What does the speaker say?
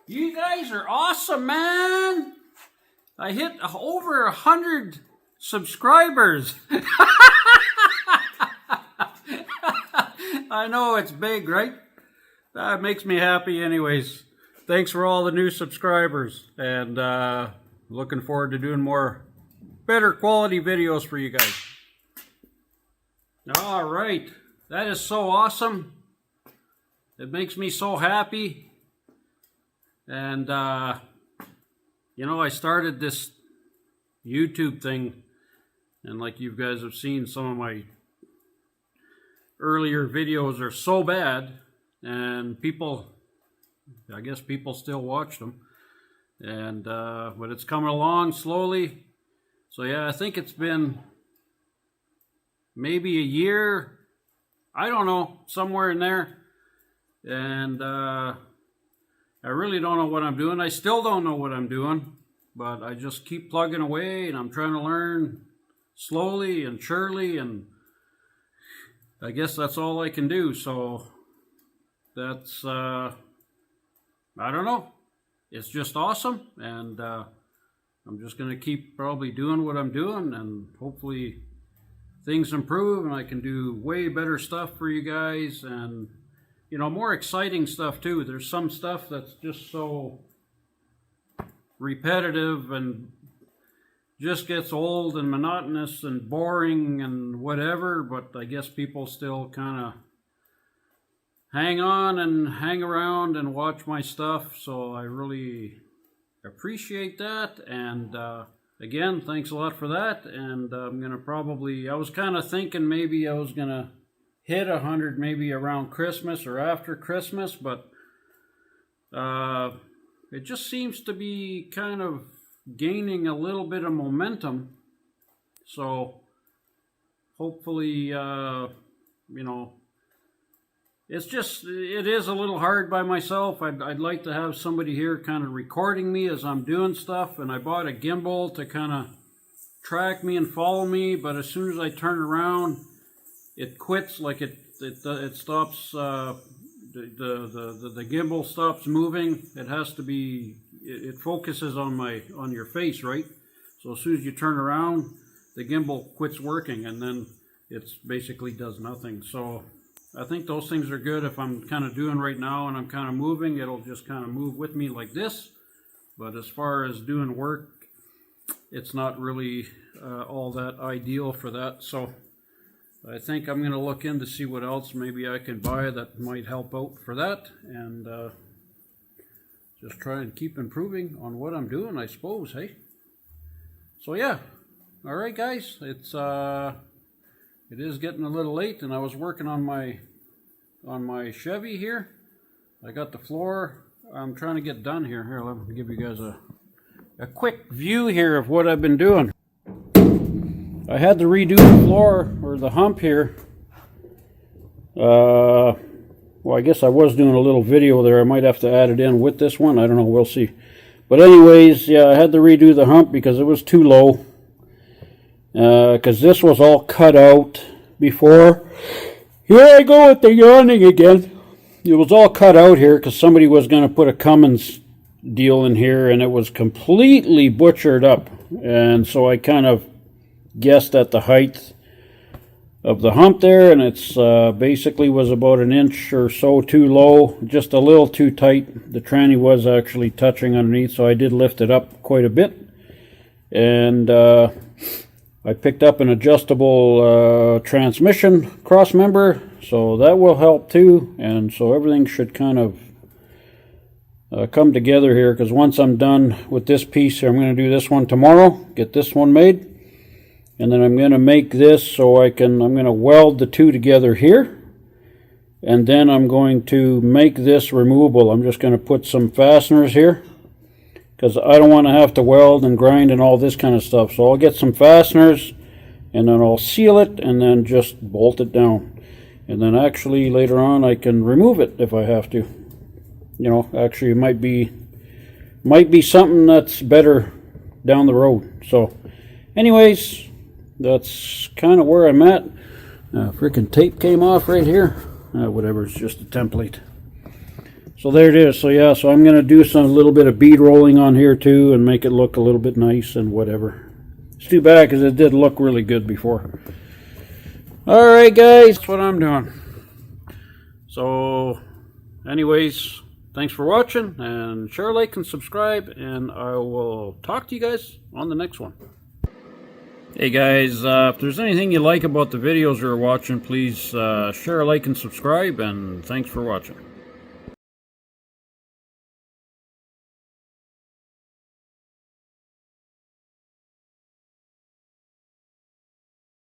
You guys are awesome, man. I hit over 100 subscribers. I know it's big, right? That makes me happy anyways. Thanks for all the new subscribers, and looking forward to doing more better quality videos for you guys. All right, that is so awesome. It makes me so happy. And you know, I started this YouTube thing, and like you guys have seen, some of my earlier videos are so bad, and I guess people still watch them, and but it's coming along slowly. So yeah, I think it's been maybe a year, I don't know, somewhere in there, and I really don't know what I'm doing. I still don't know what I'm doing, but I just keep plugging away, and I'm trying to learn slowly and surely, and I guess that's all I can do. So that's, I don't know. It's just awesome, and I'm just going to keep probably doing what I'm doing, and hopefully things improve, and I can do way better stuff for you guys, and you know, more exciting stuff too. There's some stuff that's just so repetitive and just gets old and monotonous and boring and whatever, but I guess people still kind of hang on and hang around and watch my stuff, so I really appreciate that. And again, thanks a lot for that. And I'm gonna probably, I was kind of thinking maybe I was gonna hit 100 maybe around Christmas or after Christmas, but it just seems to be kind of gaining a little bit of momentum. So hopefully, you know, it is a little hard by myself. I'd like to have somebody here kind of recording me as I'm doing stuff, and I bought a gimbal to kind of track me and follow me, but as soon as I turn around, it quits, like it stops, the gimbal stops moving. It has to be, it focuses on your face, right? So as soon as you turn around, the gimbal quits working, and then it basically does nothing. So I think those things are good. If I'm kind of doing right now and I'm kind of moving, it'll just kind of move with me like this. But as far as doing work, it's not really all that ideal for that. So I think I'm going to look in to see what else maybe I can buy that might help out for that, and just try and keep improving on what I'm doing, I suppose, hey? So yeah, all right guys, it is getting a little late, and I was working on my Chevy here. I got the floor I'm trying to get done here. Here, let me give you guys a quick view here of what I've been doing. I had to redo the floor, or the hump here. Well, I guess I was doing a little video there. I might have to add it in with this one. I don't know. We'll see. But anyways, yeah, I had to redo the hump because it was too low. Because this was all cut out before. Here I go with the yawning again. It was all cut out here because somebody was going to put a Cummins deal in here, and it was completely butchered up. And so I kind of guessed at the height of the hump there, and it's basically was about an inch or so too low, just a little too tight. The tranny was actually touching underneath, so I did lift it up quite a bit, and I picked up an adjustable transmission cross member, so that will help too. And so everything should kind of come together here, because once I'm done with this piece here, I'm going to do this one tomorrow, get this one made. And then I'm going to make this so I'm going to weld the two together here. And then I'm going to make this removable. I'm just going to put some fasteners here, because I don't want to have to weld and grind and all this kind of stuff. So I'll get some fasteners, and then I'll seal it, and then just bolt it down. And then actually later on I can remove it if I have to. You know, actually it might be something that's better down the road. So anyways, that's kind of where I'm at. Freaking tape came off right here. Whatever, it's just a template. So there it is. So yeah, so I'm going to do a little bit of bead rolling on here too and make it look a little bit nice and whatever. It's too bad because it did look really good before. Alright guys, that's what I'm doing. So anyways, thanks for watching, and share, like, and subscribe, and I will talk to you guys on the next one. Hey guys, if there's anything you like about the videos you're watching, please share, like, and subscribe, and thanks for watching.